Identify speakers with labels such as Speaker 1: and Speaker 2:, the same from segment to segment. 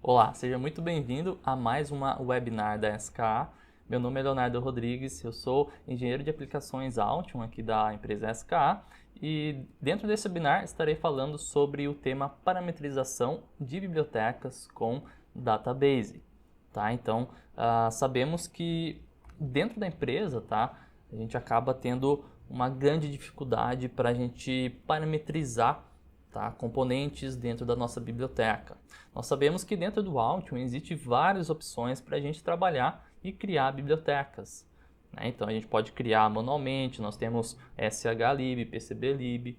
Speaker 1: Olá, seja muito bem-vindo a mais uma webinar da SKA. Meu nome é Leonardo Rodrigues, eu sou engenheiro de aplicações Altium aqui da empresa SKA e dentro desse webinar estarei falando sobre o tema parametrização de bibliotecas com database. Tá? Então, sabemos que dentro da empresa, tá, a gente acaba tendo uma grande dificuldade para a gente parametrizar, tá, componentes dentro da nossa biblioteca. Nós sabemos que dentro do Altium existem várias opções para a gente trabalhar e criar bibliotecas. Né? Então a gente pode criar manualmente, nós temos SHLib, PCBlib,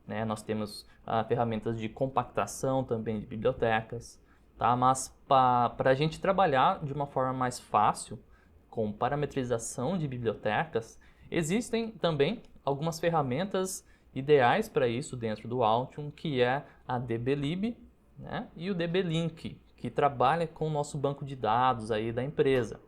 Speaker 1: né? Nós temos ferramentas de compactação também de bibliotecas. Tá? Mas para a gente trabalhar de uma forma mais fácil, com parametrização de bibliotecas, existem também algumas ferramentas ideais para isso dentro do Altium, que é a DBlib, né? E o DBLink, que trabalha com o nosso banco de dados aí da empresa.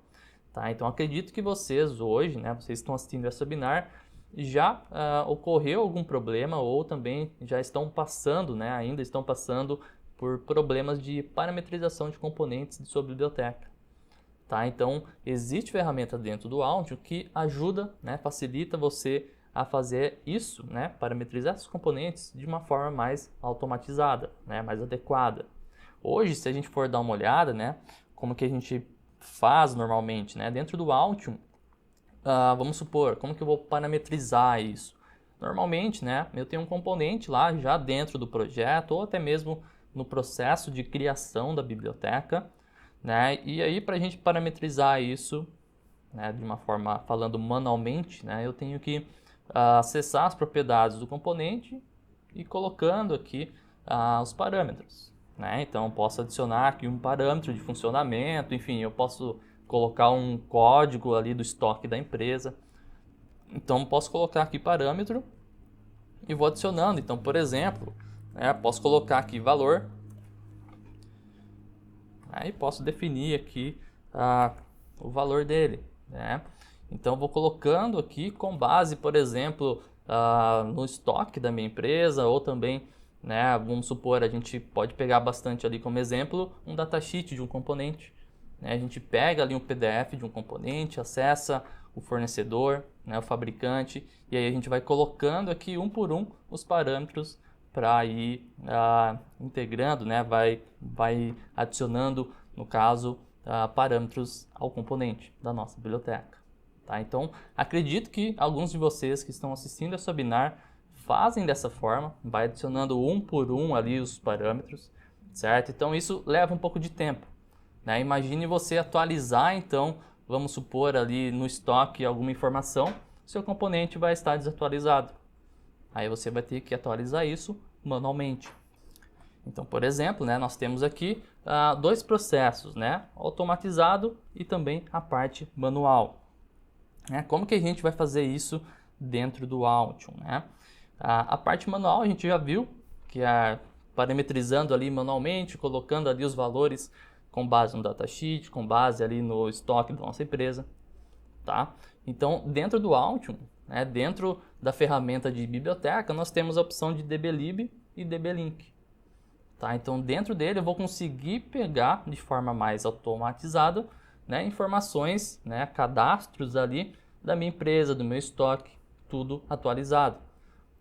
Speaker 1: Tá? Então acredito que vocês hoje, né, vocês estão assistindo esse webinar, já ocorreu algum problema ou também já estão passando, né, ainda estão passando por problemas de parametrização de componentes de sua biblioteca. Tá? Então existe ferramenta dentro do Altium que ajuda, né, facilita você a fazer isso, né, parametrizar esses componentes de uma forma mais automatizada, né, mais adequada. Hoje, se a gente for dar uma olhada, né, como que a gente faz normalmente, né, dentro do Altium, vamos supor, como que eu vou parametrizar isso? Normalmente, né, eu tenho um componente lá já dentro do projeto ou até mesmo no processo de criação da biblioteca, né, e aí para a gente parametrizar isso, né, de uma forma falando manualmente, né, eu tenho que acessar as propriedades do componente e colocando aqui os parâmetros. Né? Então, eu posso adicionar aqui um parâmetro de funcionamento, enfim, eu posso colocar um código ali do estoque da empresa. Então, posso colocar aqui parâmetro e vou adicionando. Então, por exemplo, né, posso colocar aqui valor. Aí posso definir aqui o valor dele. Né? Então, vou colocando aqui com base, por exemplo, no estoque da minha empresa ou também, né, vamos supor, a gente pode pegar bastante ali como exemplo um datasheet de um componente. Né? A gente pega ali um PDF de um componente, acessa o fornecedor, né, o fabricante, e aí a gente vai colocando aqui um por um os parâmetros para ir integrando, né, vai adicionando, no caso, parâmetros ao componente da nossa biblioteca. Tá? Então, acredito que alguns de vocês que estão assistindo esse webinar fazem dessa forma, vai adicionando um por um ali os parâmetros, certo? Então, isso leva um pouco de tempo. Né? Imagine você atualizar, então, vamos supor ali no estoque alguma informação, seu componente vai estar desatualizado. Aí você vai ter que atualizar isso manualmente. Então, por exemplo, né, nós temos aqui dois processos, né, automatizado e também a parte manual. Como que a gente vai fazer isso dentro do Altium? Né? A parte manual a gente já viu, que é parametrizando ali manualmente, colocando ali os valores com base no datasheet, com base ali no estoque da nossa empresa. Tá? Então, dentro do Altium, né, dentro da ferramenta de biblioteca, nós temos a opção de DBlib e DBLink. Tá? Então, dentro dele eu vou conseguir pegar de forma mais automatizada, né, informações, né, cadastros ali da minha empresa, do meu estoque, tudo atualizado.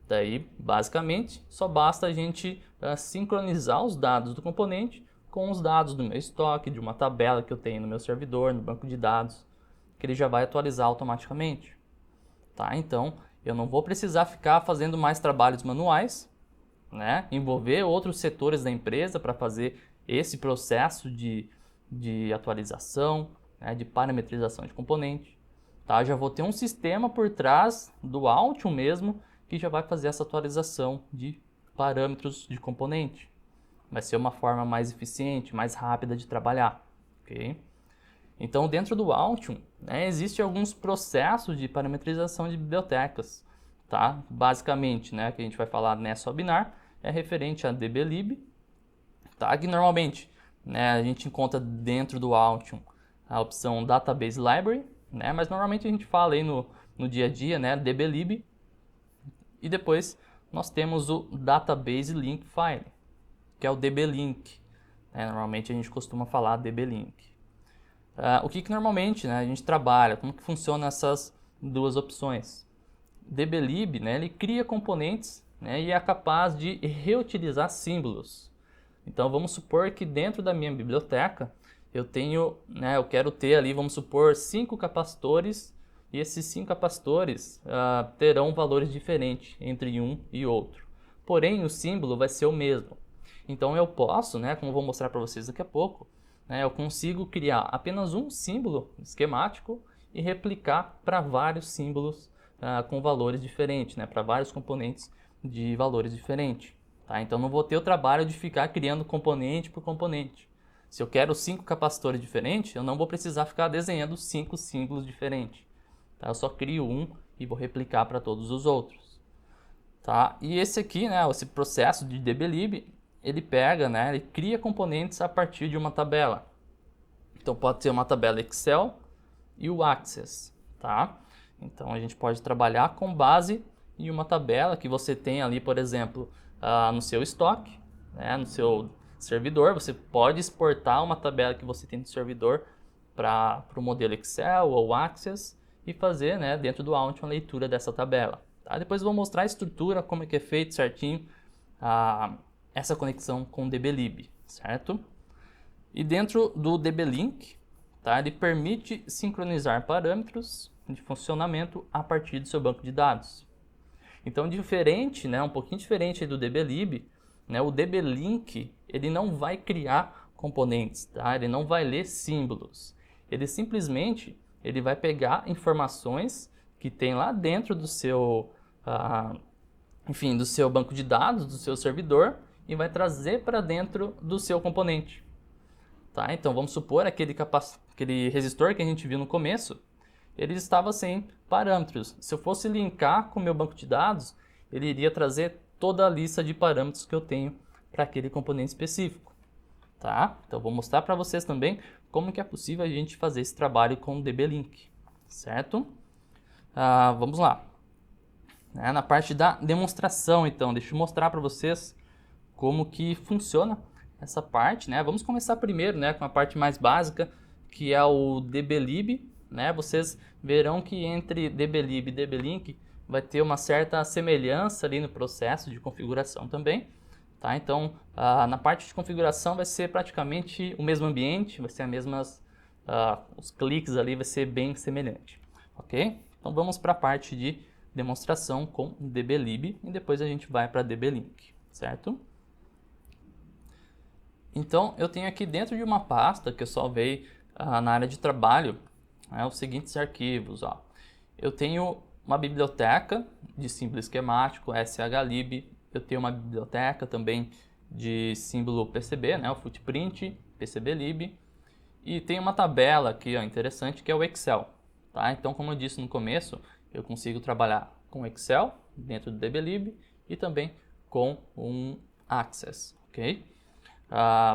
Speaker 1: Daí, basicamente, só basta a gente sincronizar os dados do componente com os dados do meu estoque, de uma tabela que eu tenho no meu servidor, no banco de dados, que ele já vai atualizar automaticamente. Tá? Então, eu não vou precisar ficar fazendo mais trabalhos manuais, né? Envolver outros setores da empresa para fazer esse processo de atualização, né? De parametrização de componente. Tá? Já vou ter um sistema por trás do Altium mesmo que já vai fazer essa atualização de parâmetros de componente. Vai ser uma forma mais eficiente, mais rápida de trabalhar. Okay? Então, dentro do Altium, né, existem alguns processos de parametrização de bibliotecas. Tá? Basicamente, né, que a gente vai falar nessa webinar, é referente a DBlib, tá? Que normalmente, né, a gente encontra dentro do Altium a opção Database Library, né, mas normalmente a gente fala aí no dia a dia, né, DBlib, e depois nós temos o Database Link File, que é o DBLink. Normalmente a gente costuma falar DB-Link. O que normalmente, né, a gente trabalha, como que funciona essas duas opções? DBlib, né, ele cria componentes, né, e é capaz de reutilizar símbolos. Então vamos supor que dentro da minha biblioteca eu tenho, né, eu quero ter ali, vamos supor, 5 capacitores, e esses 5 capacitores terão valores diferentes entre um e outro. Porém, o símbolo vai ser o mesmo. Então eu posso, né, como eu vou mostrar para vocês daqui a pouco, né, eu consigo criar apenas um símbolo esquemático e replicar para vários símbolos com valores diferentes, né, para vários componentes de valores diferentes. Tá? Então não vou ter o trabalho de ficar criando componente por componente. Se eu quero 5 capacitores diferentes, eu não vou precisar ficar desenhando 5 símbolos diferentes. Tá? Eu só crio um e vou replicar para todos os outros. Tá? E esse aqui, né, esse processo de DBlib, ele pega, né, ele cria componentes a partir de uma tabela. Então pode ser uma tabela Excel e o Access. Tá? Então a gente pode trabalhar com base em uma tabela que você tem ali, por exemplo, no seu estoque, né, no seu servidor. Você pode exportar uma tabela que você tem no servidor para o modelo Excel ou Access e fazer, né, dentro do Aunt uma leitura dessa tabela. Tá? Depois eu vou mostrar a estrutura, como é que é feito certinho essa conexão com o DBlib, certo? E dentro do DB-Link, tá, ele permite sincronizar parâmetros de funcionamento a partir do seu banco de dados. Então, diferente, né, um pouquinho diferente do DBlib, né, o DB-Link ele não vai criar componentes, tá? Ele não vai ler símbolos. Ele simplesmente ele vai pegar informações que tem lá dentro do seu, do seu banco de dados, do seu servidor, e vai trazer para dentro do seu componente. Tá? Então vamos supor aquele resistor que a gente viu no começo, ele estava sem parâmetros. Se eu fosse linkar com o meu banco de dados, ele iria trazer toda a lista de parâmetros que eu tenho para aquele componente específico. Tá? Então vou mostrar para vocês também como que é possível a gente fazer esse trabalho com o DB-Link. Certo? Vamos lá. Na parte da demonstração, então, deixa eu mostrar para vocês como que funciona essa parte, né? Vamos começar primeiro, né, com a parte mais básica, que é o DBlib, né? Vocês verão que entre DBlib e DB-Link vai ter uma certa semelhança ali no processo de configuração também, tá? Então, na parte de configuração vai ser praticamente o mesmo ambiente, vai ser as mesmas, os cliques ali vai ser bem semelhante, ok? Então vamos para a parte de demonstração com DBlib e depois a gente vai para DB-Link, certo? Então, eu tenho aqui dentro de uma pasta que eu salvei na área de trabalho, os seguintes arquivos. Ó. Eu tenho uma biblioteca de símbolo esquemático, shlib. Eu tenho uma biblioteca também de símbolo PCB, né, o footprint, PCBlib. E tem uma tabela aqui interessante que é o Excel. Tá? Então, como eu disse no começo, eu consigo trabalhar com Excel dentro do DBlib e também com um Access. Ok?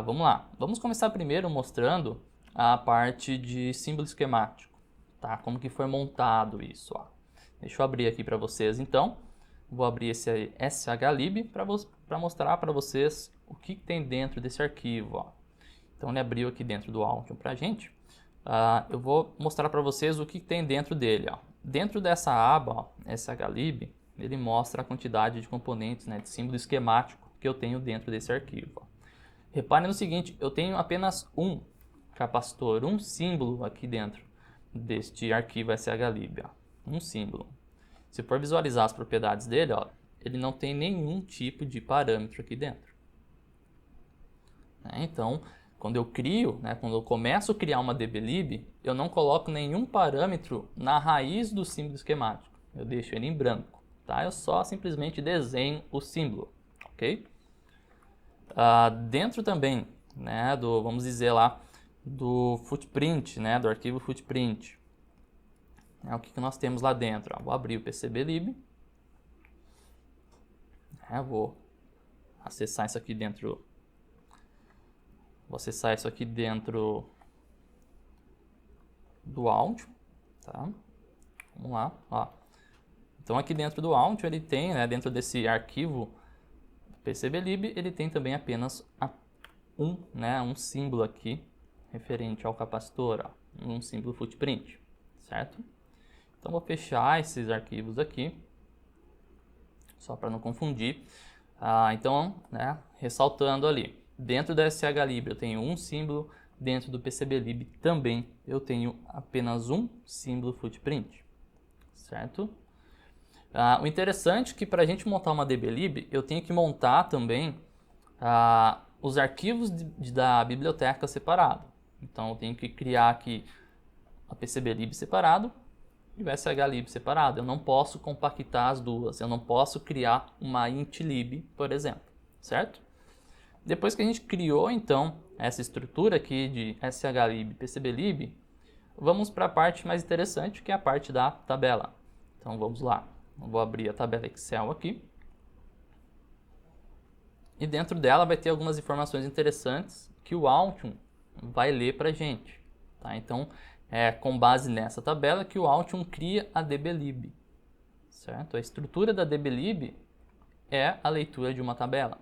Speaker 1: Vamos lá. Vamos começar primeiro mostrando a parte de símbolo esquemático, tá? Como que foi montado isso, ó. Deixa eu abrir aqui para vocês, então. Vou abrir esse shlib para mostrar para vocês o que tem dentro desse arquivo, ó. Então ele abriu aqui dentro do Altium para a gente. Eu vou mostrar para vocês o que tem dentro dele, ó. Dentro dessa aba, ó, shlib, ele mostra a quantidade de componentes, né, de símbolo esquemático que eu tenho dentro desse arquivo, ó. Reparem no seguinte, eu tenho apenas um capacitor, um símbolo aqui dentro deste arquivo shlib, ó, um símbolo. Se for visualizar as propriedades dele, ó, ele não tem nenhum tipo de parâmetro aqui dentro. Então, quando eu crio, né, quando eu começo a criar uma DBlib, eu não coloco nenhum parâmetro na raiz do símbolo esquemático. Eu deixo ele em branco, tá? Eu só simplesmente desenho o símbolo, ok? Dentro também, né, vamos dizer lá, do footprint, né, do arquivo footprint, o que nós temos lá dentro? Vou abrir o PCBlib, vou acessar isso aqui dentro, do Altium, tá? Vamos lá, ó. Então aqui dentro do Altium ele tem, né, dentro desse arquivo PCBlib, ele tem também apenas um símbolo aqui referente ao capacitor, ó, um símbolo footprint, certo? Então vou fechar esses arquivos aqui, só para não confundir. Então, né, ressaltando ali, dentro da SHLib eu tenho um símbolo, dentro do PCBlib também eu tenho apenas um símbolo footprint, certo? O interessante é que para a gente montar uma DBlib, eu tenho que montar também os arquivos da biblioteca separado. Então eu tenho que criar aqui a PCBlib separado e o SHLib separado. Eu não posso compactar as duas, eu não posso criar uma intlib, por exemplo, certo? Depois que a gente criou então essa estrutura aqui de SHLib e PCBlib, vamos para a parte mais interessante, que é a parte da tabela. Então vamos lá, eu vou abrir a tabela Excel aqui. E dentro dela vai ter algumas informações interessantes que o Altium vai ler para a gente. Tá? Então, é com base nessa tabela que o Altium cria a DBlib. Certo? A estrutura da DBlib é a leitura de uma tabela.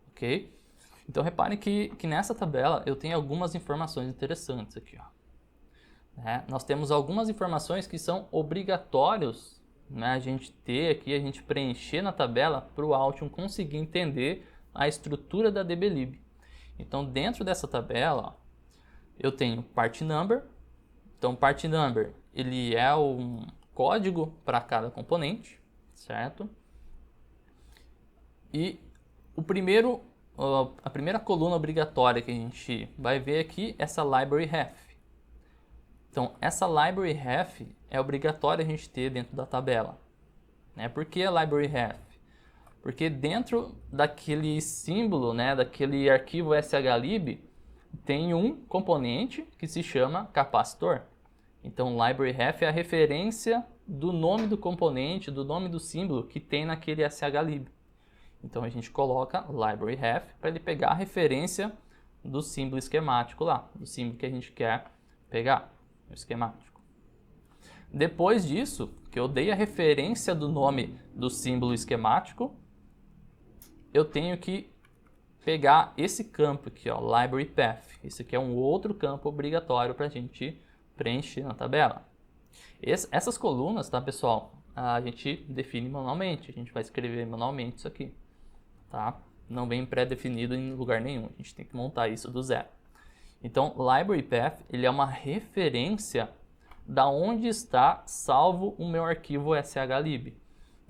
Speaker 1: Ok? Então, reparem que nessa tabela eu tenho algumas informações interessantes aqui. Ó. Nós temos algumas informações que são obrigatórios, né, a gente ter aqui, a gente preencher na tabela para o Altium conseguir entender a estrutura da DBlib. Então, dentro dessa tabela, ó, eu tenho part number. Então, part number, ele é um código para cada componente, certo? E a primeira coluna obrigatória que a gente vai ver aqui é essa library ref. Então, essa library ref é obrigatória a gente ter dentro da tabela. Né? Por que a library ref? Porque dentro daquele símbolo, né, daquele arquivo SHLib, tem um componente que se chama capacitor. Então, library ref é a referência do nome do componente, do nome do símbolo que tem naquele SHLib. Então, a gente coloca library ref para ele pegar a referência do símbolo esquemático lá, do símbolo que a gente quer pegar, o esquemático. Depois disso, que eu dei a referência do nome do símbolo esquemático, eu tenho que pegar esse campo aqui, ó, library path. Esse aqui é um outro campo obrigatório para a gente preencher na tabela. Essas colunas, tá, pessoal? A gente define manualmente. A gente vai escrever manualmente isso aqui, tá? Não vem pré-definido em lugar nenhum. A gente tem que montar isso do zero. Então, library path, ele é uma referência da onde está salvo o meu arquivo SHLib.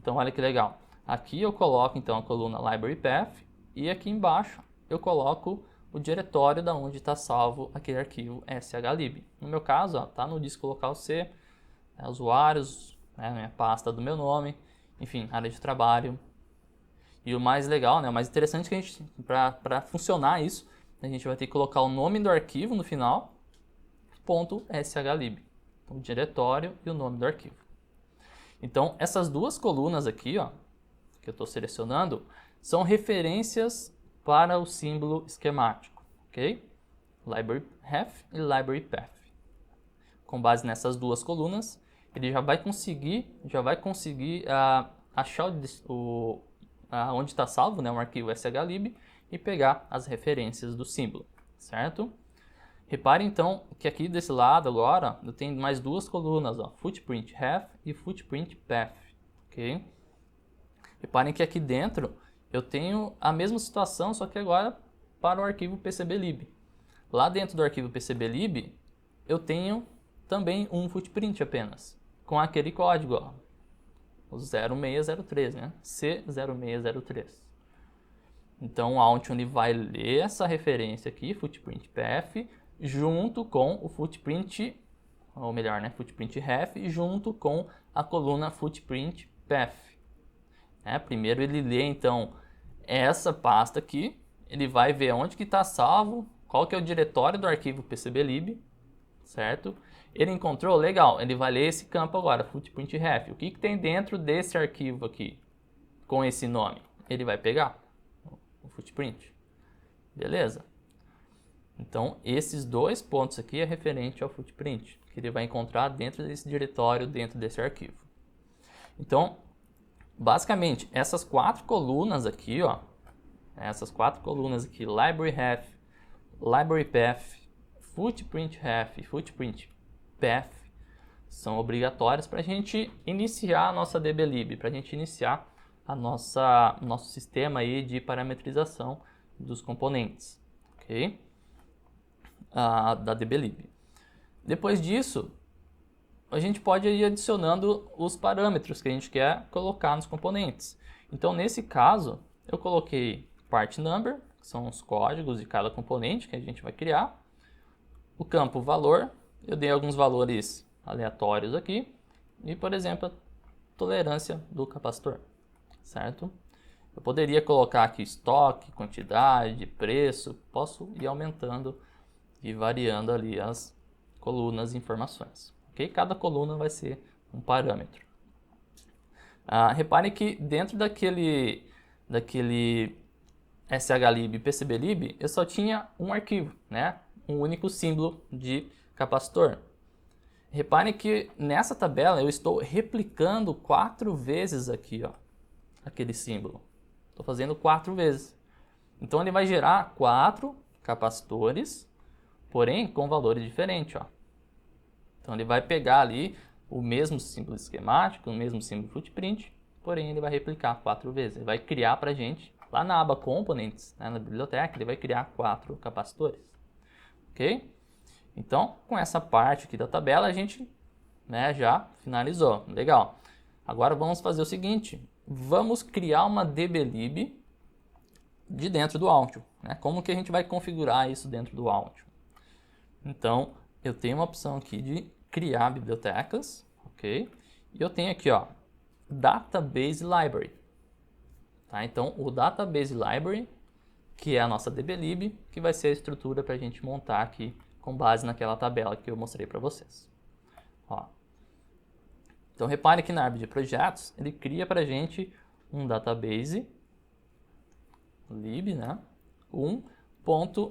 Speaker 1: Então, olha que legal. Aqui eu coloco então a coluna library path e aqui embaixo eu coloco o diretório da onde está salvo aquele arquivo SHLib. No meu caso, está no disco local C, usuários, minha pasta do meu nome, enfim, área de trabalho. E o mais legal, o mais interessante que a gente, para funcionar isso, a gente vai ter que colocar o nome do arquivo no final, .shlib, o diretório e o nome do arquivo. Então, essas duas colunas aqui, ó, que eu estou selecionando, são referências para o símbolo esquemático, ok? Library ref e library path. Com base nessas duas colunas, ele já vai conseguir achar onde está salvo, né, um arquivo SHLib e pegar as referências do símbolo, certo? Repare então que aqui desse lado agora eu tenho mais duas colunas, ó, footprint ref e footprint path, ok? Reparem que aqui dentro eu tenho a mesma situação, só que agora para o arquivo PCBlib. Lá dentro do arquivo PCBlib eu tenho também um footprint apenas, com aquele código, ó, o 0603, né? C0603. Então o Altium vai ler essa referência aqui, footprint path, junto com o footprint, ou melhor, né, footprint ref, junto com a coluna footprint path. Primeiro ele lê então essa pasta aqui, ele vai ver onde que está salvo, qual que é o diretório do arquivo PCBlib, certo? Ele encontrou, legal, ele vai ler esse campo agora, footprint ref. O que tem dentro desse arquivo aqui, com esse nome? Ele vai pegar o footprint. Beleza? Então, esses dois pontos aqui é referente ao footprint, que ele vai encontrar dentro desse diretório, dentro desse arquivo. Então, basicamente, essas quatro colunas aqui, ó, Essas 4 colunas aqui, library ref, library path, footprint ref e footprint path, são obrigatórias para a gente iniciar a nossa DBlib, para a gente iniciar nosso sistema aí de parametrização dos componentes, ok? Da DBlib. Depois disso, a gente pode ir adicionando os parâmetros que a gente quer colocar nos componentes. Então, nesse caso, eu coloquei part number, que são os códigos de cada componente que a gente vai criar. O campo valor, eu dei alguns valores aleatórios aqui. E, por exemplo, a tolerância do capacitor, certo? Eu poderia colocar aqui estoque, quantidade, preço. Posso ir aumentando e variando ali as colunas e informações. Okay? Cada coluna vai ser um parâmetro. Repare que dentro daquele shlib e pcblib, eu só tinha um arquivo, né? Um único símbolo de capacitor. Repare que nessa tabela eu estou replicando 4 vezes aqui, ó, aquele símbolo. Estou fazendo 4 vezes. Então ele vai gerar 4 capacitores, porém com valores diferentes, ó. Então ele vai pegar ali o mesmo símbolo esquemático, o mesmo símbolo footprint, porém ele vai replicar 4 vezes. Ele vai criar para a gente, lá na aba Components, né, na biblioteca, ele vai criar 4 capacitores. Ok? Então, com essa parte aqui da tabela, a gente, né, já finalizou. Legal. Agora vamos fazer o seguinte. Vamos criar uma DBlib de dentro do Altium, né? Como que a gente vai configurar isso dentro do Altium? Então, eu tenho uma opção aqui de criar bibliotecas, ok? E eu tenho aqui, ó, Database Library. Tá? Então, o Database Library, que é a nossa DBlib, que vai ser a estrutura para a gente montar aqui com base naquela tabela que eu mostrei para vocês. Ó. Então, repare que na árvore de projetos, ele cria para a gente um database lib, né?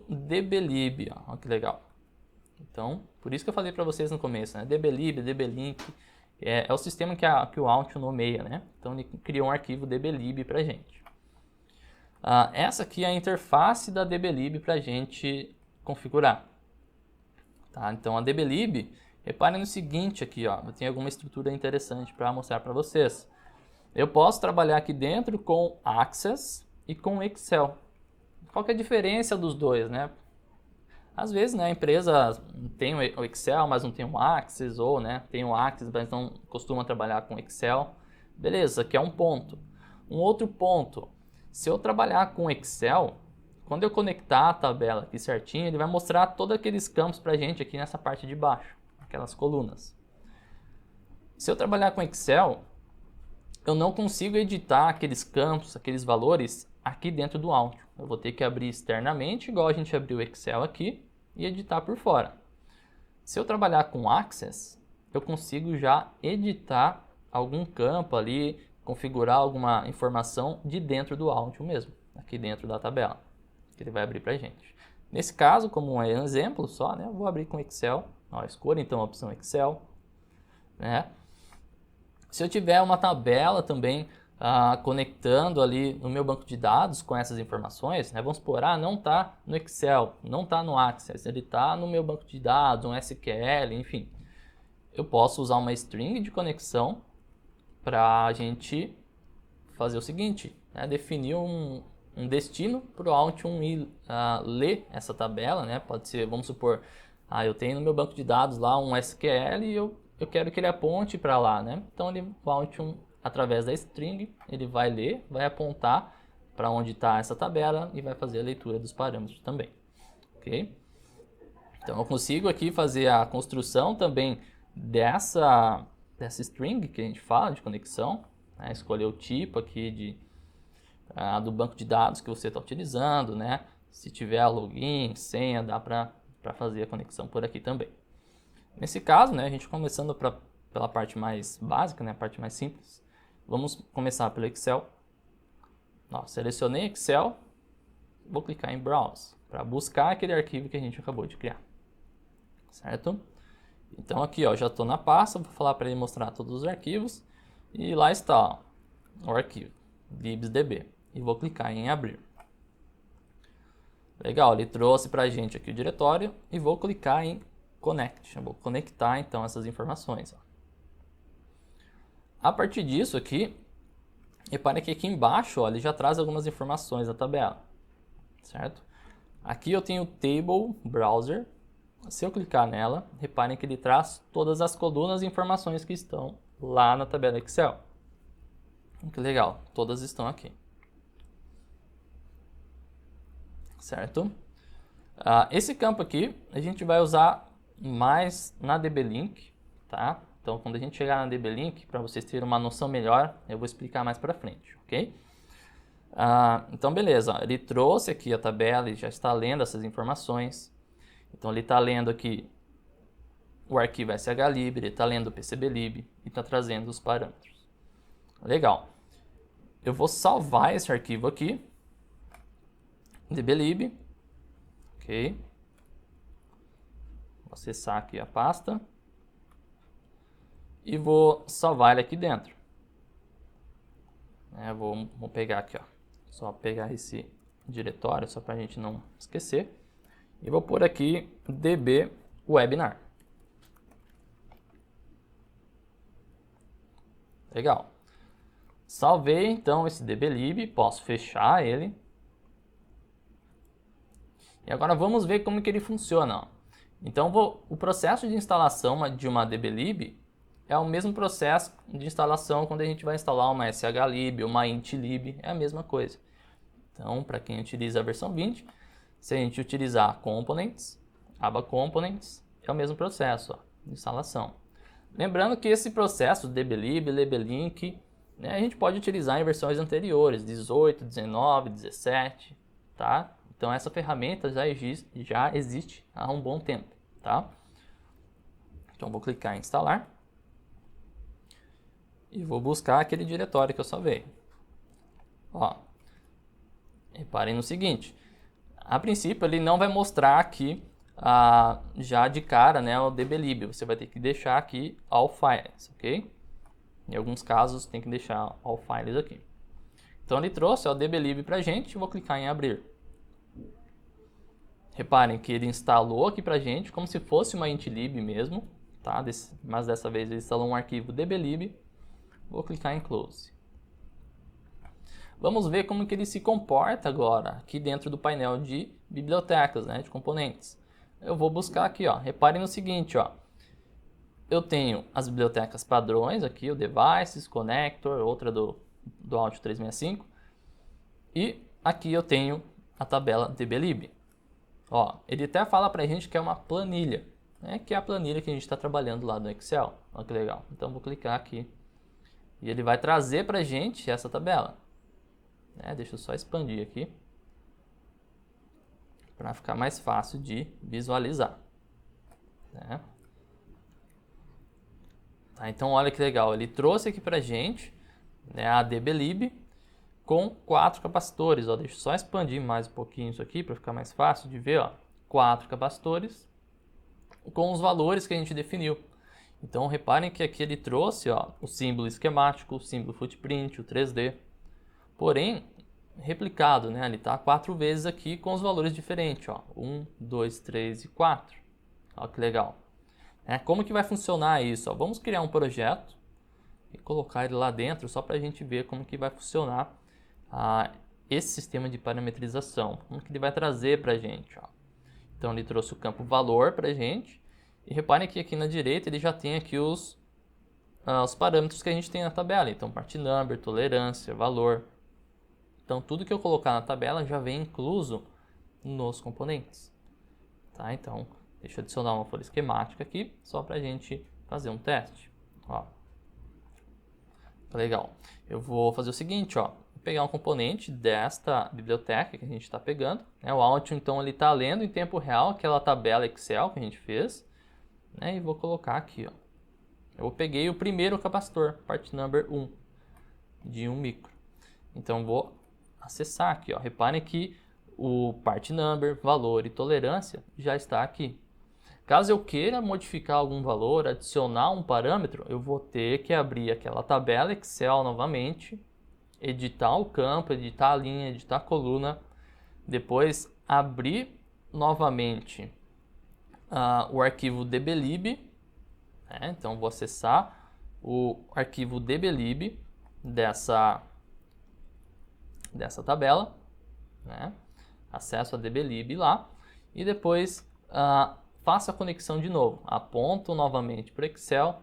Speaker 1: .dblib, ó. Olha que legal. Então, por isso que eu falei para vocês no começo, né? dblib, dblink, é o sistema que o Altium nomeia, né? Então, ele criou um arquivo dblib para a gente. Essa aqui é a interface da dblib para a gente configurar. Tá? Então, a dblib, reparem no seguinte aqui, ó, eu tenho alguma estrutura interessante para mostrar para vocês. Eu posso trabalhar aqui dentro com Access e com Excel. Qual que é a diferença dos dois, né? Às vezes, né, a empresa tem o Excel, mas não tem o Access, ou, né, tem o Access, mas não costuma trabalhar com Excel. Beleza, aqui é um ponto. Um outro ponto, se eu trabalhar com Excel, quando eu conectar a tabela aqui certinho, ele vai mostrar todos aqueles campos para a gente aqui nessa parte de baixo, aquelas colunas. Se eu trabalhar com Excel, eu não consigo editar aqueles campos, aqueles valores aqui dentro do Altium. Eu vou ter que abrir externamente, igual a gente abriu o Excel aqui, e editar por fora. Se eu trabalhar com Access, eu consigo já editar algum campo ali, configurar alguma informação de dentro do Altium mesmo, aqui dentro da tabela, que ele vai abrir para a gente. Nesse caso, como é um exemplo só, né, eu vou abrir com Excel. Ó, escolha então a opção Excel, né? Se eu tiver uma tabela também conectando ali no meu banco de dados com essas informações, né? Vamos supor, não está no Excel, não está no Access, ele está no meu banco de dados, um SQL, enfim. Eu posso usar uma string de conexão para a gente fazer o seguinte, né? Definir um destino para o Altium ir ler essa tabela, né? Pode ser, vamos supor, eu tenho no meu banco de dados lá um SQL e eu quero que ele aponte para lá, né? Então o Altium, através da string, ele vai ler, vai apontar para onde está essa tabela e vai fazer a leitura dos parâmetros também, ok? Então eu consigo aqui fazer a construção também dessa string que a gente fala de conexão, né? Escolher o tipo aqui do banco de dados que você está utilizando, né? Se tiver login, senha, dá para fazer a conexão por aqui também. Nesse caso, né, a gente começando pela parte mais básica, né, a parte mais simples, vamos começar pelo Excel. Selecionei Excel, vou clicar em Browse para buscar aquele arquivo que a gente acabou de criar, certo? Então aqui, ó, já estou na pasta, vou falar para ele mostrar todos os arquivos e lá está, ó, o arquivo libsdb e vou clicar em abrir. Legal, ele trouxe para a gente aqui o diretório e vou clicar em Connect. Eu vou conectar então essas informações. A partir disso aqui, repare que aqui embaixo ó, ele já traz algumas informações da tabela, certo? Aqui eu tenho o Table Browser. Se eu clicar nela, reparem que ele traz todas as colunas e informações que estão lá na tabela Excel. Que legal, todas estão aqui. Certo? Esse campo aqui a gente vai usar mais na DB-Link, tá? Então, quando a gente chegar na DB-Link, para vocês terem uma noção melhor, eu vou explicar mais para frente, ok? Então, beleza, ele trouxe aqui a tabela e já está lendo essas informações. Então, ele está lendo aqui o arquivo shlib, ele está lendo o PCBlib e está trazendo os parâmetros. Legal. Eu vou salvar esse arquivo aqui, dblib, ok? Vou acessar aqui a pasta e vou salvar ele aqui dentro. Vou pegar aqui, ó, só pegar esse diretório, só para a gente não esquecer. E vou pôr aqui db webinar. Legal. Salvei então esse dblib, posso fechar ele. E agora vamos ver como que ele funciona. Ó. Então o processo de instalação de uma dblib é o mesmo processo de instalação quando a gente vai instalar uma shlib, uma intlib, é a mesma coisa. Então, para quem utiliza a versão 20, se a gente utilizar components, aba components, é o mesmo processo ó, de instalação. Lembrando que esse processo dblib, leblink, né, a gente pode utilizar em versões anteriores, 18, 19, 17, tá? Então essa ferramenta já existe há um bom tempo, tá? Então vou clicar em instalar e vou buscar aquele diretório que eu salvei. Ó, reparem no seguinte, a princípio ele não vai mostrar aqui já de cara, né, o dblib. Você vai ter que deixar aqui all files, ok? Em alguns casos tem que deixar all files aqui. Então ele trouxe o dblib pra gente, vou clicar em abrir. Reparem que ele instalou aqui pra gente como se fosse uma intlib mesmo, tá? Mas dessa vez ele instalou um arquivo dblib. Vou clicar em close. Vamos ver como que ele se comporta agora aqui dentro do painel de bibliotecas, né, de componentes. Eu vou buscar aqui, ó. Reparem no seguinte, ó. Eu tenho as bibliotecas padrões aqui, o devices, connector, outra do Auth 365. E aqui eu tenho a tabela dblib. Ó, ele até fala pra gente que é uma planilha, né, que é a planilha que a gente está trabalhando lá no Excel. Olha que legal. Então vou clicar aqui e ele vai trazer pra gente essa tabela. Deixa eu só expandir aqui para ficar mais fácil de visualizar. Né? Tá, então olha que legal, ele trouxe aqui pra gente, né, a dblib com 4 capacitores. Ó, deixa eu só expandir mais um pouquinho isso aqui para ficar mais fácil de ver. Ó, 4 capacitores com os valores que a gente definiu. Então reparem que aqui ele trouxe ó, o símbolo esquemático, o símbolo footprint, o 3D. Porém, replicado, né? Ele está 4 vezes aqui com os valores diferentes. Ó. 1, 2, 3 e 4. Olha que legal. Como que vai funcionar isso? Ó, vamos criar um projeto e colocar ele lá dentro só para a gente ver como que vai funcionar esse sistema de parametrização. Como que ele vai trazer para a gente. Ó. Então ele trouxe o campo valor para a gente. E reparem que aqui na direita ele já tem aqui os parâmetros que a gente tem na tabela. Então part number, tolerância, valor. Então tudo que eu colocar na tabela já vem incluso nos componentes. Tá? Então deixa eu adicionar uma folha esquemática aqui só para a gente fazer um teste. Ó. Legal. Eu vou fazer o seguinte, ó. Vou pegar um componente desta biblioteca que a gente está pegando. Né? O Auth, então, ele está lendo em tempo real aquela tabela Excel que a gente fez. Né? E vou colocar aqui, ó. Eu peguei o primeiro capacitor, part number 1, de 1 micro. Então vou acessar aqui, ó. Reparem que o part number, valor e tolerância já está aqui. Caso eu queira modificar algum valor, adicionar um parâmetro, eu vou ter que abrir aquela tabela Excel novamente, editar o campo, editar a linha, editar a coluna, depois abrir novamente o arquivo dblib, né? Então vou acessar o arquivo dblib dessa tabela, né? Acesso a dblib lá e depois faço a conexão de novo, aponto novamente para o Excel,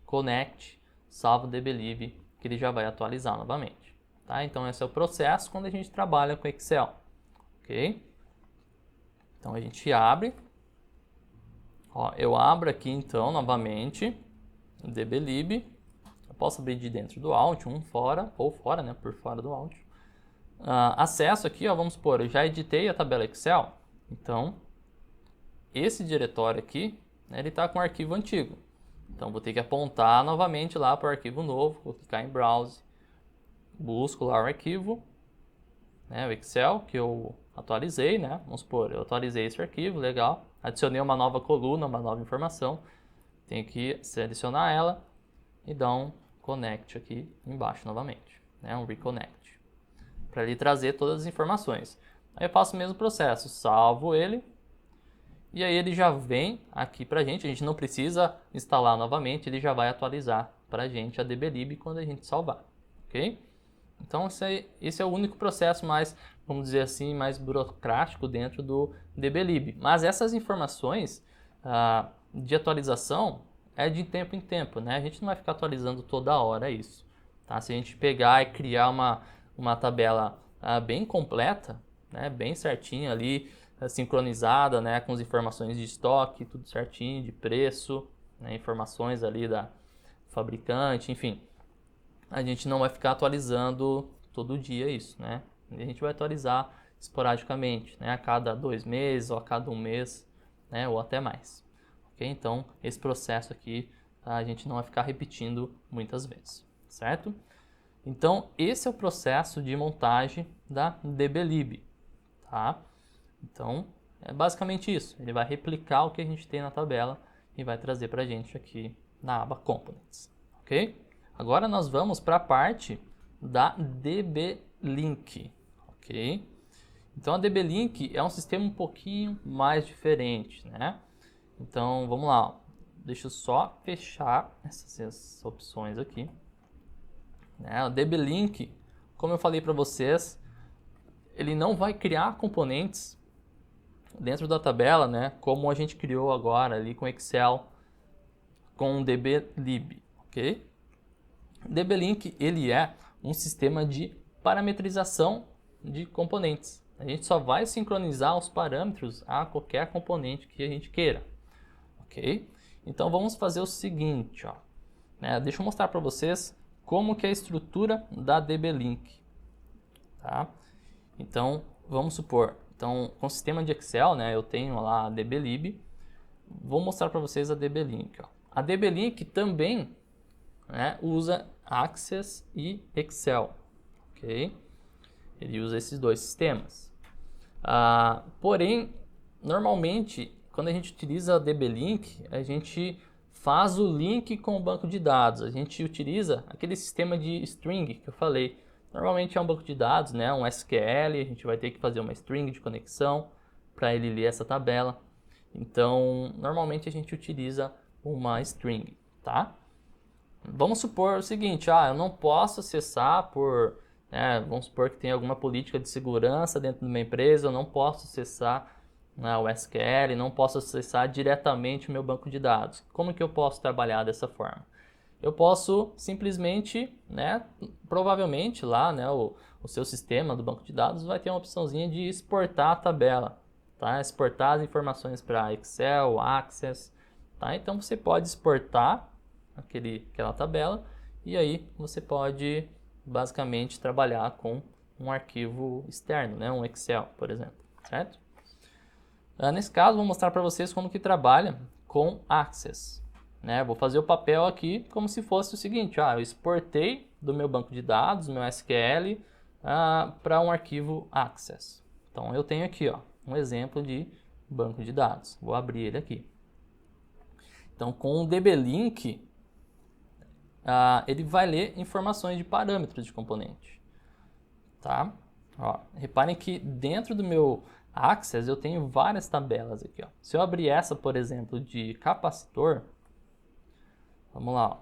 Speaker 1: connect, salvo dblib, que ele já vai atualizar novamente. Tá? Então esse é o processo quando a gente trabalha com Excel. Ok? Então a gente abre. Ó, eu abro aqui então novamente o dblib. Eu posso abrir de dentro do Alt, fora, ou fora, né? Por fora do Alt. Acesso aqui, ó, vamos supor, eu já editei a tabela Excel. Então, esse diretório aqui, né, ele está com o arquivo antigo. Então, vou ter que apontar novamente lá para o arquivo novo. Vou clicar em Browse. Busco lá o arquivo, né, o Excel, que eu atualizei, né? Vamos supor, eu atualizei esse arquivo, legal. Adicionei uma nova coluna, uma nova informação. Tenho que selecionar ela e dar um Connect aqui embaixo novamente, né? Um Reconnect. Para ele trazer todas as informações. Aí eu faço o mesmo processo, salvo ele. E aí ele já vem aqui para a gente não precisa instalar novamente, ele já vai atualizar para a gente a dblib quando a gente salvar, ok? Então esse é o único processo mais, vamos dizer assim, mais burocrático dentro do dblib. Mas essas informações de atualização é de tempo em tempo, né? A gente não vai ficar atualizando toda hora isso, tá? Se a gente pegar e criar uma tabela bem completa, né? Bem certinha ali, sincronizada, né, com as informações de estoque, tudo certinho, de preço, né, informações ali da fabricante, enfim. A gente não vai ficar atualizando todo dia isso, né? A gente vai atualizar esporadicamente, né, a cada 2 meses ou a cada 1 mês, né, ou até mais. Ok? Então, esse processo aqui a gente não vai ficar repetindo muitas vezes, certo? Então, esse é o processo de montagem da dblib, tá? Então, é basicamente isso. Ele vai replicar o que a gente tem na tabela e vai trazer para a gente aqui na aba Components. Ok? Agora nós vamos para a parte da dblink. Ok? Então, a dblink é um sistema um pouquinho mais diferente, né? Então, vamos lá. Deixa eu só fechar essas opções aqui. A dblink, como eu falei para vocês, ele não vai criar componentes dentro da tabela, né, como a gente criou agora ali com Excel, com o dblib, ok? dblink, ele é um sistema de parametrização de componentes. A gente só vai sincronizar os parâmetros a qualquer componente que a gente queira, ok? Então vamos fazer o seguinte, ó, né, deixa eu mostrar para vocês como que é a estrutura da dblink, tá? Então vamos supor, então, com o sistema de Excel, né, eu tenho lá a dblib. Vou mostrar para vocês a dblink. Ó. A dblink também, né, usa Access e Excel, ok? Ele usa esses dois sistemas. Porém, normalmente, quando a gente utiliza a dblink, a gente faz o link com o banco de dados. A gente utiliza aquele sistema de string que eu falei. Normalmente é um banco de dados, né? Um SQL, a gente vai ter que fazer uma string de conexão para ele ler essa tabela. Então, normalmente a gente utiliza uma string, tá? Vamos supor o seguinte, eu não posso acessar por, né, vamos supor que tem alguma política de segurança dentro de uma empresa, eu não posso acessar o SQL, não posso acessar diretamente o meu banco de dados. Como que eu posso trabalhar dessa forma? Eu posso simplesmente, né, provavelmente lá, né, o seu sistema do banco de dados vai ter uma opçãozinha de exportar a tabela, tá? Exportar as informações para Excel, Access, tá? Então você pode exportar aquela tabela e aí você pode basicamente trabalhar com um arquivo externo, né, um Excel, por exemplo, certo? Nesse caso, vou mostrar para vocês como que trabalha com Access. Vou fazer o papel aqui como se fosse o seguinte, eu exportei do meu banco de dados, meu SQL, para um arquivo Access. Então eu tenho aqui um exemplo de banco de dados, vou abrir ele aqui. Então com o dblink, ele vai ler informações de parâmetros de componente. Tá? Ó, reparem que dentro do meu Access eu tenho várias tabelas aqui. Ó. Se eu abrir essa, por exemplo, de capacitor, vamos lá. Ó.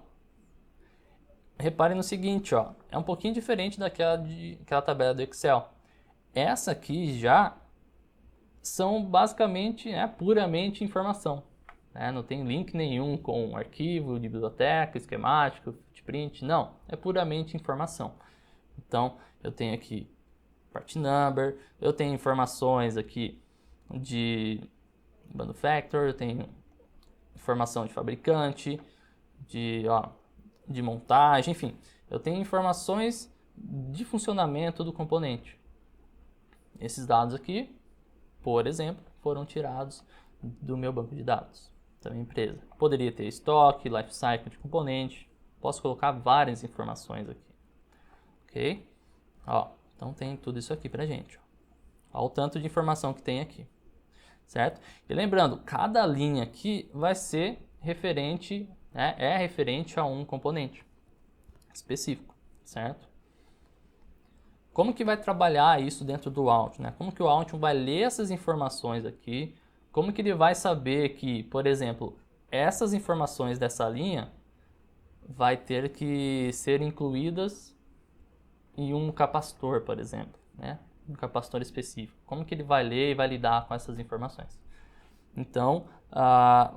Speaker 1: Reparem no seguinte, ó, é um pouquinho diferente daquela tabela do Excel. Essa aqui já são basicamente, puramente informação. Né? Não tem link nenhum com arquivo de biblioteca, esquemático, footprint, não. É puramente informação. Então, eu tenho aqui part number, eu tenho informações aqui de manufacturer, eu tenho informação de fabricante, de montagem, enfim. Eu tenho informações de funcionamento do componente. Esses dados aqui, por exemplo, foram tirados do meu banco de dados da minha empresa. Poderia ter estoque, life cycle de componente, posso colocar várias informações aqui. Ok? Ó, então tem tudo isso aqui pra gente. Olha o tanto de informação que tem aqui. Certo? E lembrando, cada linha aqui vai ser referente, é referente a um componente específico, certo? Como que vai trabalhar isso dentro do Altium, né? Como que o Altium vai ler essas informações aqui? Como que ele vai saber que, por exemplo, essas informações dessa linha vai ter que ser incluídas em um capacitor, por exemplo, né? Um capacitor específico. Como que ele vai ler e vai lidar com essas informações? Então,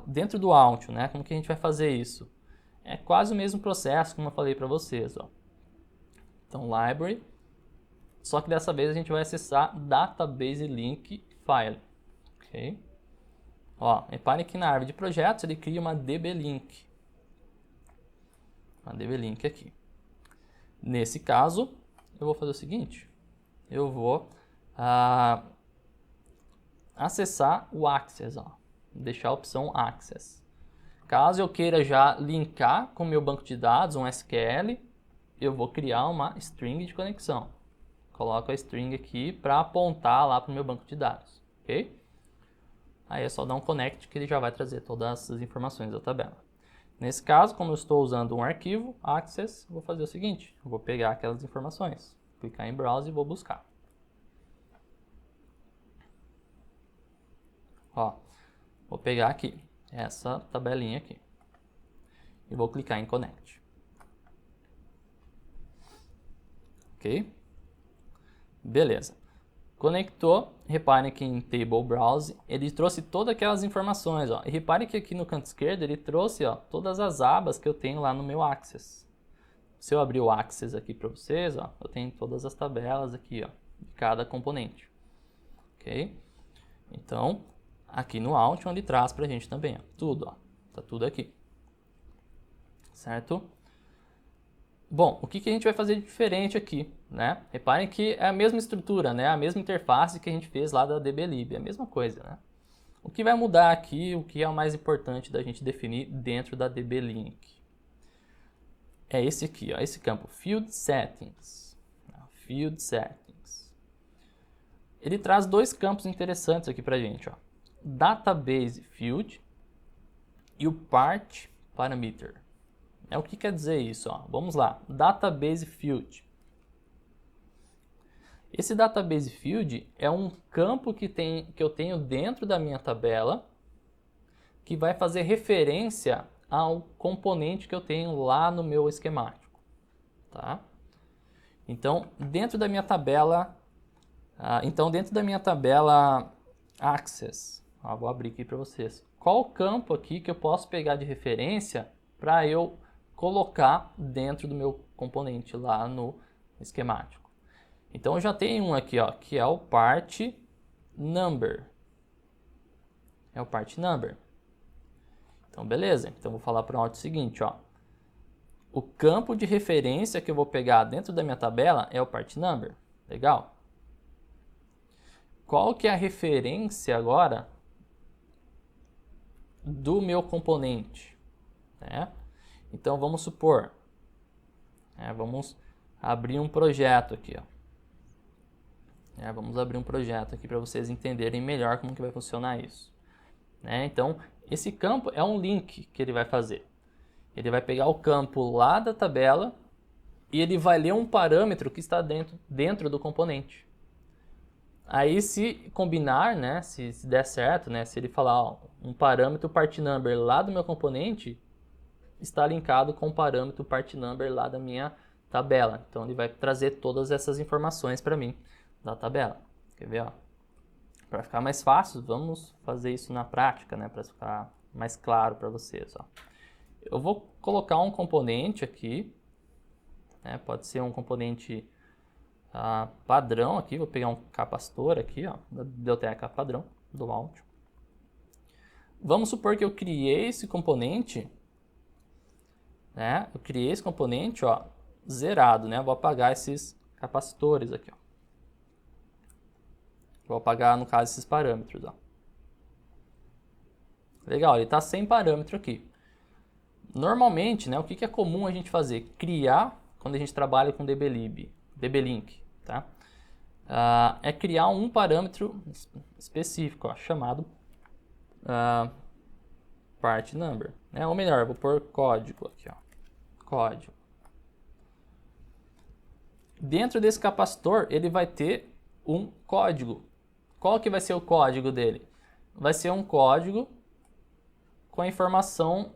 Speaker 1: dentro do Altium, né? Como que a gente vai fazer isso? É quase o mesmo processo, como eu falei para vocês, ó. Então, library, só que dessa vez a gente vai acessar database link file, ok? Ó, reparem que na árvore de projetos ele cria uma dblink, aqui. Nesse caso, eu vou fazer o seguinte, eu vou acessar o Access, ó, deixar a opção Access. Caso eu queira já linkar com o meu banco de dados, um SQL, eu vou criar uma string de conexão. Coloco a string aqui para apontar lá para o meu banco de dados, ok? Aí é só dar um connect que ele já vai trazer todas as informações da tabela. Nesse caso, como eu estou usando um arquivo, Access, vou fazer o seguinte, eu vou pegar aquelas informações, clicar em Browse e vou buscar. Ó, vou pegar aqui, essa tabelinha aqui, e vou clicar em Connect. Ok? Beleza. Conectou, reparem que em Table Browse ele trouxe todas aquelas informações, ó. E reparem que aqui no canto esquerdo ele trouxe, ó, todas as abas que eu tenho lá no meu Access. Se eu abrir o Access aqui para vocês, ó, eu tenho todas as tabelas aqui, ó, de cada componente. Ok? Então, aqui no Altium ele traz para a gente também, ó, tudo, ó, tá tudo aqui. Certo? Bom, o que a gente vai fazer de diferente aqui, né? Reparem que é a mesma estrutura, né? A mesma interface que a gente fez lá da dblib, é a mesma coisa, né? O que vai mudar aqui, o que é o mais importante da gente definir dentro da dblink, é esse aqui, ó, esse campo, Field Settings. Field Settings. Ele traz dois campos interessantes aqui pra gente, ó. Database Field e o Part Parameter. O que quer dizer isso? Ó? Vamos lá, Database Field. Esse Database Field é um campo que eu tenho dentro da minha tabela que vai fazer referência ao componente que eu tenho lá no meu esquemático. Tá? Então, dentro da minha tabela, Access, vou abrir aqui para vocês. Qual o campo aqui que eu posso pegar de referência para eu colocar dentro do meu componente lá no esquemático? Então eu já tenho um aqui, ó, que é o part number. É o part number. Então beleza. Então vou falar para o Altium o seguinte, ó. O campo de referência que eu vou pegar dentro da minha tabela é o part number. Legal? Qual que é a referência agora do meu componente? Né? Então vamos supor, vamos abrir um projeto aqui, ó. Vamos abrir um projeto aqui para vocês entenderem melhor como que vai funcionar isso. Então esse campo é um link que ele vai fazer. Ele vai pegar o campo lá da tabela e ele vai ler um parâmetro que está dentro do componente. Aí se combinar, né, se der certo, né, se ele falar, ó, um parâmetro part number lá do meu componente está linkado com o parâmetro part number lá da minha tabela. Então ele vai trazer todas essas informações para mim da tabela. Quer ver, ó? Para ficar mais fácil, vamos fazer isso na prática, né, para ficar mais claro para vocês, ó. Eu vou colocar um componente aqui, né, pode ser um componente padrão aqui, vou pegar um capacitor aqui, ó, da biblioteca padrão do Altium. Vamos supor que eu criei esse componente, né? Eu criei esse componente, ó, zerado, né? Vou apagar esses capacitores aqui, ó. Vou apagar, no caso, esses parâmetros, ó. Legal, ele está sem parâmetro aqui. Normalmente, né, o que é comum a gente fazer? Criar, quando a gente trabalha com dblib, dblink, tá? É criar um parâmetro específico, ó, chamado part number, né? Ou melhor, vou pôr código aqui, ó. Código. Dentro desse capacitor, ele vai ter um código. Qual que vai ser o código dele? Vai ser um código com a informação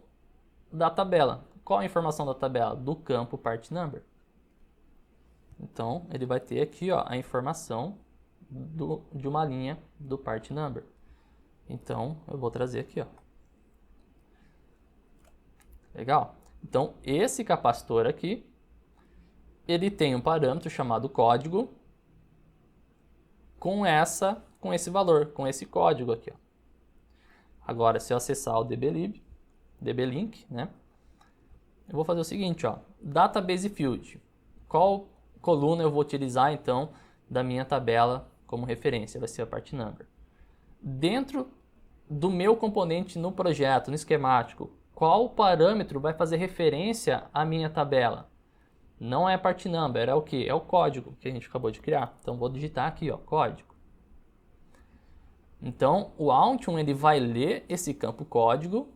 Speaker 1: da tabela. Qual a informação da tabela? Do campo part number. Então, ele vai ter aqui, ó, a informação de uma linha do part number. Então, eu vou trazer aqui, ó. Legal? Então, esse capacitor aqui, ele tem um parâmetro chamado código com esse valor, com esse código aqui, ó. Agora, se eu acessar o dblink, né? Eu vou fazer o seguinte, ó, database field. Qual coluna eu vou utilizar então da minha tabela como referência? Vai ser a part number. Dentro do meu componente no projeto, no esquemático, qual parâmetro vai fazer referência à minha tabela? Não é part number, é o que? É o código que a gente acabou de criar. Então vou digitar aqui, ó, código. Então o Altium ele vai ler esse campo código.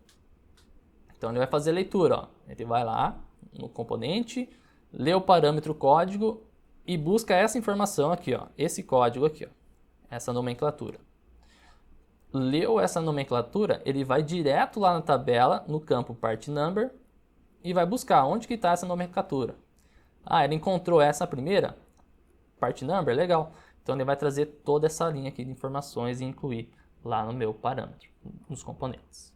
Speaker 1: Então ele vai fazer leitura, ó. Ele vai lá no componente, lê o parâmetro código e busca essa informação aqui, ó, esse código aqui, ó, essa nomenclatura. Leu essa nomenclatura, ele vai direto lá na tabela, no campo part number e vai buscar onde que está essa nomenclatura. Ah, ele encontrou essa primeira part number, legal. Então ele vai trazer toda essa linha aqui de informações e incluir lá no meu parâmetro, nos componentes.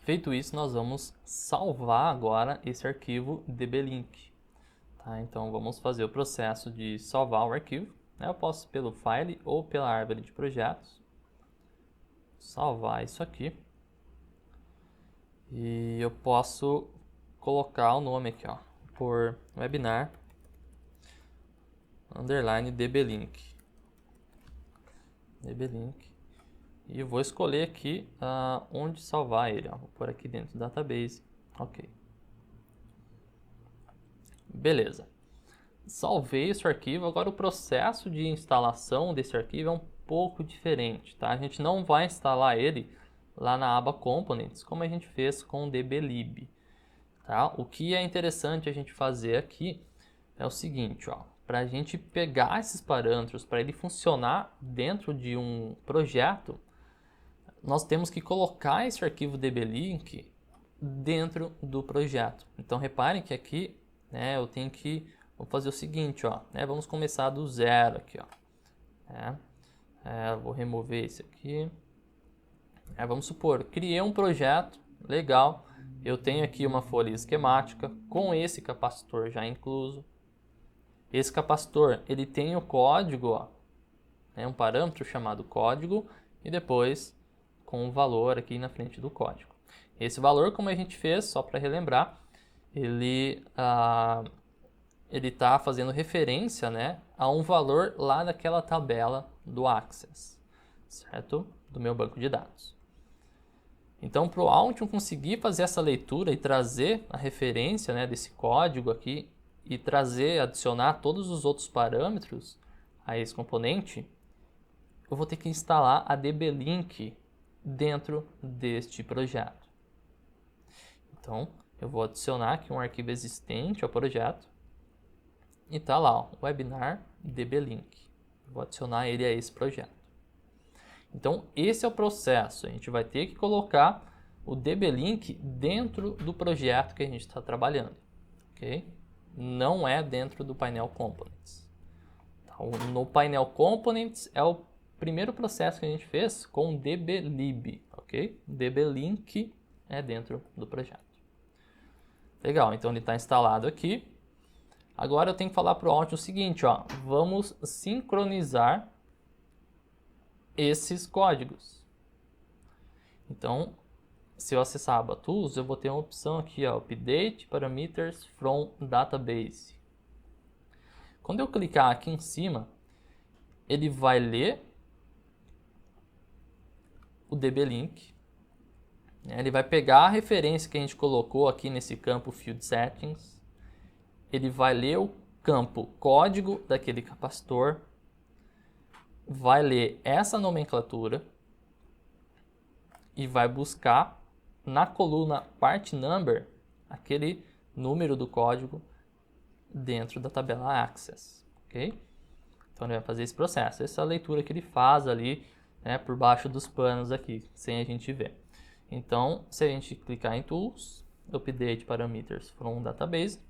Speaker 1: Feito isso, nós vamos salvar agora esse arquivo dblink. Tá? Então vamos fazer o processo de salvar o arquivo. Né? Eu posso pelo file ou pela árvore de projetos. Salvar isso aqui. E eu posso colocar o nome aqui, ó, por webinar underline dblink. Dblink. E vou escolher aqui onde salvar ele. Ó. Vou pôr aqui dentro do database. Ok. Beleza. Salvei esse arquivo. Agora o processo de instalação desse arquivo é um pouco diferente. Tá? A gente não vai instalar ele lá na aba Components, como a gente fez com o dblib. Tá? O que é interessante a gente fazer aqui é o seguinte, ó. Para a gente pegar esses parâmetros, para ele funcionar dentro de um projeto, nós temos que colocar esse arquivo dblink dentro do projeto. Então reparem que aqui, né, vou fazer o seguinte, ó, né, vamos começar do zero aqui, ó. Vou remover esse aqui. Vamos supor, criei um projeto, legal. Eu tenho aqui uma folha esquemática com esse capacitor já incluso. Esse capacitor, ele tem o código, ó, né, um parâmetro chamado código e depois com um valor aqui na frente do código. Esse valor, como a gente fez, só para relembrar, ele está fazendo referência, né, a um valor lá daquela tabela do Access, certo? Do meu banco de dados. Então, para o Altium conseguir fazer essa leitura e trazer a referência, né, desse código aqui e adicionar todos os outros parâmetros a esse componente, eu vou ter que instalar a dblink dentro deste projeto. Então, eu vou adicionar aqui um arquivo existente ao projeto e tá lá, ó, webinar dblink. Vou adicionar ele a esse projeto. Então, esse é o processo. A gente vai ter que colocar o DB-Link dentro do projeto que a gente está trabalhando. Ok? Não é dentro do painel Components. Então, no painel Components é o primeiro processo que a gente fez com o DB-Lib. Ok? DB-Link é dentro do projeto. Legal, então ele está instalado aqui. Agora eu tenho que falar para o Auth o seguinte, ó, vamos sincronizar esses códigos. Então, se eu acessar a aba Tools, eu vou ter uma opção aqui, ó, Update Parameters from Database. Quando eu clicar aqui em cima, ele vai ler o DB-Link. Ele vai pegar a referência que a gente colocou aqui nesse campo Field Settings. Ele vai ler o campo código daquele capacitor. Vai ler essa nomenclatura. E vai buscar na coluna Part Number aquele número do código dentro da tabela Access. Ok? Então ele vai fazer esse processo. Essa é a leitura que ele faz ali, né, por baixo dos panos aqui, sem a gente ver. Então, se a gente clicar em Tools, Update Parameters from Database,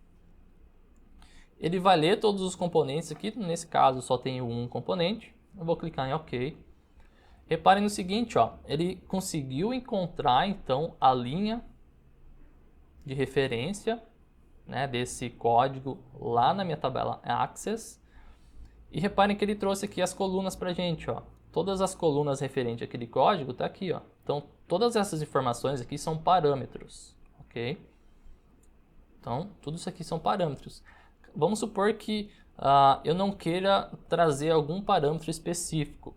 Speaker 1: ele vai ler todos os componentes aqui. Nesse caso, só tenho um componente. Eu vou clicar em OK. Reparem no seguinte, ó, ele conseguiu encontrar, então, a linha de referência, né, desse código lá na minha tabela Access. E reparem que ele trouxe aqui as colunas para a gente, ó. Todas as colunas referentes àquele código tá aqui, ó. Então, todas essas informações aqui são parâmetros, ok? Então, tudo isso aqui são parâmetros. Vamos supor que eu não queira trazer algum parâmetro específico,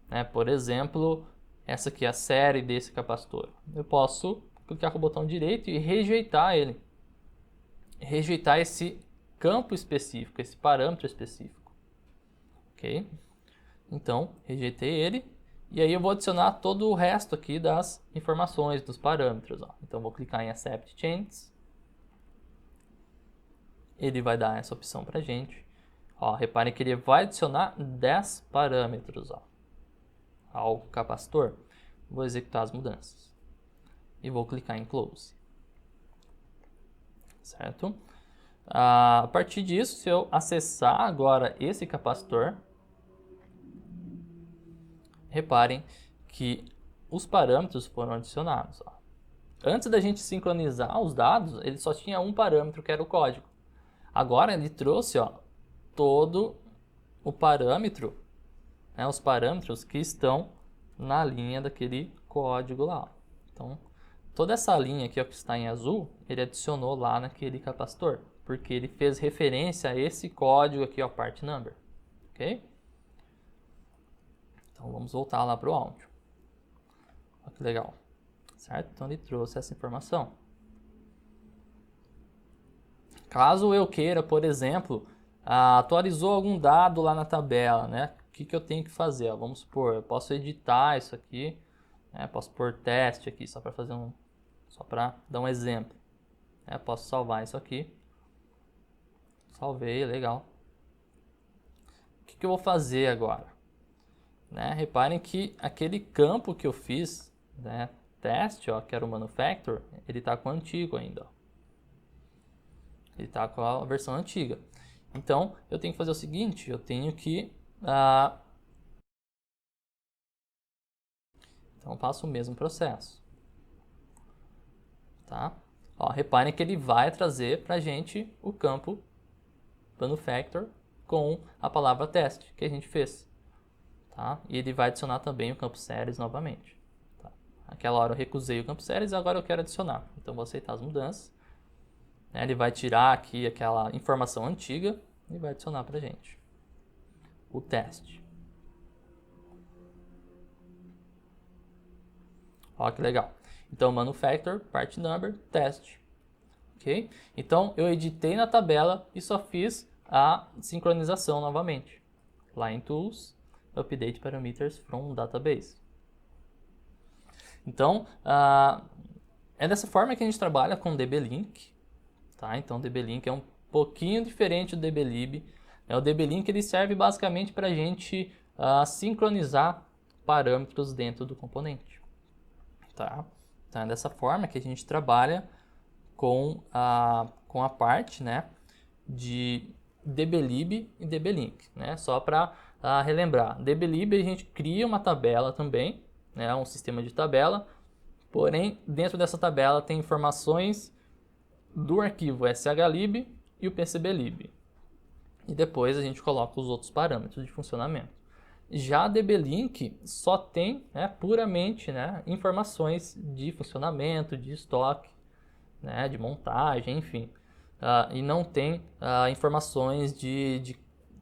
Speaker 1: né? Por exemplo, essa aqui é a série desse capacitor. Eu posso clicar com o botão direito e rejeitar ele. Rejeitar esse campo específico, esse parâmetro específico, ok? Então, rejeitei ele. E aí eu vou adicionar todo o resto aqui das informações, dos parâmetros. Ó. Então, vou clicar em Accept Changes. Ele vai dar essa opção para a gente. Ó, reparem que ele vai adicionar 10 parâmetros, ó, ao capacitor. Vou executar as mudanças. E vou clicar em Close. Certo? A partir disso, se eu acessar agora esse capacitor, reparem que os parâmetros foram adicionados. Ó. Antes da gente sincronizar os dados, ele só tinha um parâmetro, que era o código. Agora ele trouxe, ó, todo o parâmetro, né, os parâmetros que estão na linha daquele código lá. Ó. Então, toda essa linha aqui, ó, que está em azul, ele adicionou lá naquele capacitor, porque ele fez referência a esse código aqui, ó, Part Number. Ok? Então, vamos voltar lá para o áudio. Olha que legal. Certo? Então, ele trouxe essa informação. Caso eu queira, por exemplo, atualizou algum dado lá na tabela, né? O que eu tenho que fazer? Ó, vamos supor, eu posso editar isso aqui, né? Posso pôr teste aqui, só para fazer só para dar um exemplo. Né? Posso salvar isso aqui. Salvei, legal. O que eu vou fazer agora? Né? Reparem que aquele campo que eu fiz, né, teste, ó, que era o manufacturer, ele está com o antigo ainda. Ó. Ele está com a versão antiga. Então, eu tenho que fazer o seguinte, eu tenho que... Então, eu faço o mesmo processo. Tá? Ó, reparem que ele vai trazer para a gente o campo manufacturer com a palavra teste que a gente fez. Tá? E ele vai adicionar também o campo series novamente. Tá? Aquela hora eu recusei o campo series, agora eu quero adicionar. Então, vou aceitar as mudanças. Ele vai tirar aqui aquela informação antiga e vai adicionar para a gente o teste. Olha que legal. Então, manufacturer, part number, teste. Ok? Então, eu editei na tabela e só fiz a sincronização novamente. Lá em Tools, Update Parameters from Database. Então, é dessa forma que a gente trabalha com DB-Link. Tá? Então, o DB-Link é um pouquinho diferente do DB-Lib. O DB-Link ele serve basicamente para a gente sincronizar parâmetros dentro do componente. Tá? Então é dessa forma que a gente trabalha com a parte, né, de DBlib e DB-Link, né? Só para relembrar, DBlib a gente cria uma tabela também, né, um sistema de tabela, porém dentro dessa tabela tem informações do arquivo shlib e o PCBlib. E depois a gente coloca os outros parâmetros de funcionamento. Já a DB-Link só tem, né, puramente, né, informações de funcionamento, de estoque, né, de montagem, enfim. E não tem informações de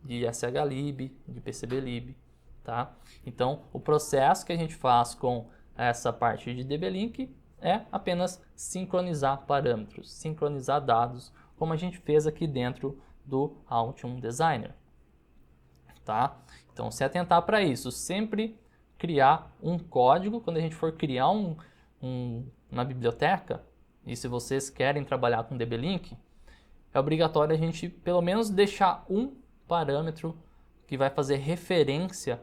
Speaker 1: shlib, de PCBlib. Tá? Então, o processo que a gente faz com essa parte de DB-Link é apenas sincronizar parâmetros, sincronizar dados, como a gente fez aqui dentro do Altium Designer. Tá? Então, se atentar para isso, sempre criar um código, quando a gente for criar uma biblioteca, e se vocês querem trabalhar com DB-Link, é obrigatório a gente pelo menos deixar um parâmetro que vai fazer referência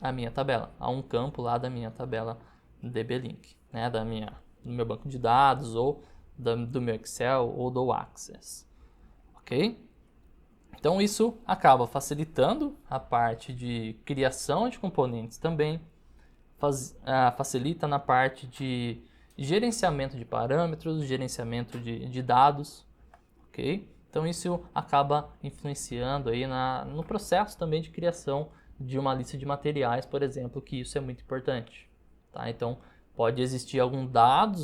Speaker 1: à minha tabela, a um campo lá da minha tabela DB-Link, né, do meu banco de dados, ou do meu Excel, ou do Access. Ok? Então isso acaba facilitando a parte de criação de componentes também, facilita na parte de gerenciamento de parâmetros, gerenciamento de dados, ok? Então isso acaba influenciando aí no processo também de criação de uma lista de materiais, por exemplo, que isso é muito importante, tá? Então pode existir algum dado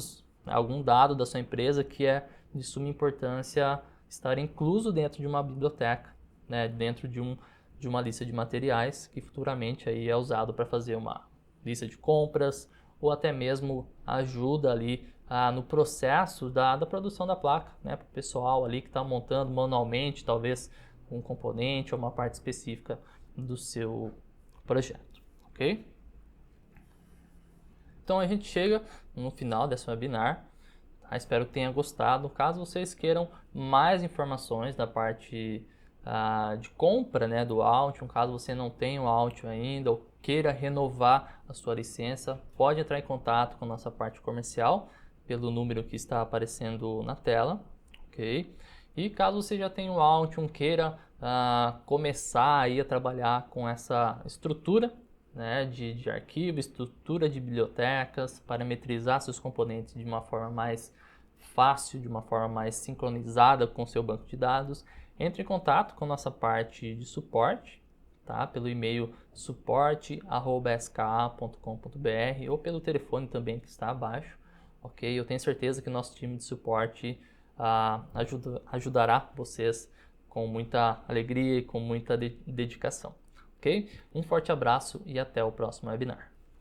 Speaker 1: da sua empresa que é de suma importância estar incluso dentro de uma biblioteca, né? Dentro de uma lista de materiais que futuramente aí é usado para fazer uma lista de compras, ou até mesmo ajuda ali no processo da produção da placa, né, para o pessoal ali que está montando manualmente, talvez um componente ou uma parte específica do seu projeto, ok? Então a gente chega no final desse webinar, tá? Espero que tenha gostado. Caso vocês queiram mais informações da parte de compra, né, do Altium, caso você não tenha o Altium ainda ou queira renovar a sua licença, pode entrar em contato com a nossa parte comercial pelo número que está aparecendo na tela, ok? E caso você já tenha o Altium, queira começar aí a trabalhar com essa estrutura, né, de arquivo, estrutura de bibliotecas, parametrizar seus componentes de uma forma mais fácil, de uma forma mais sincronizada com o seu banco de dados, entre em contato com a nossa parte de suporte, tá? Pelo e-mail suporte@ska.com.br ou pelo telefone também que está abaixo, ok? Eu tenho certeza que o nosso time de suporte ajudará vocês com muita alegria e com muita dedicação, ok? Um forte abraço e até o próximo webinar.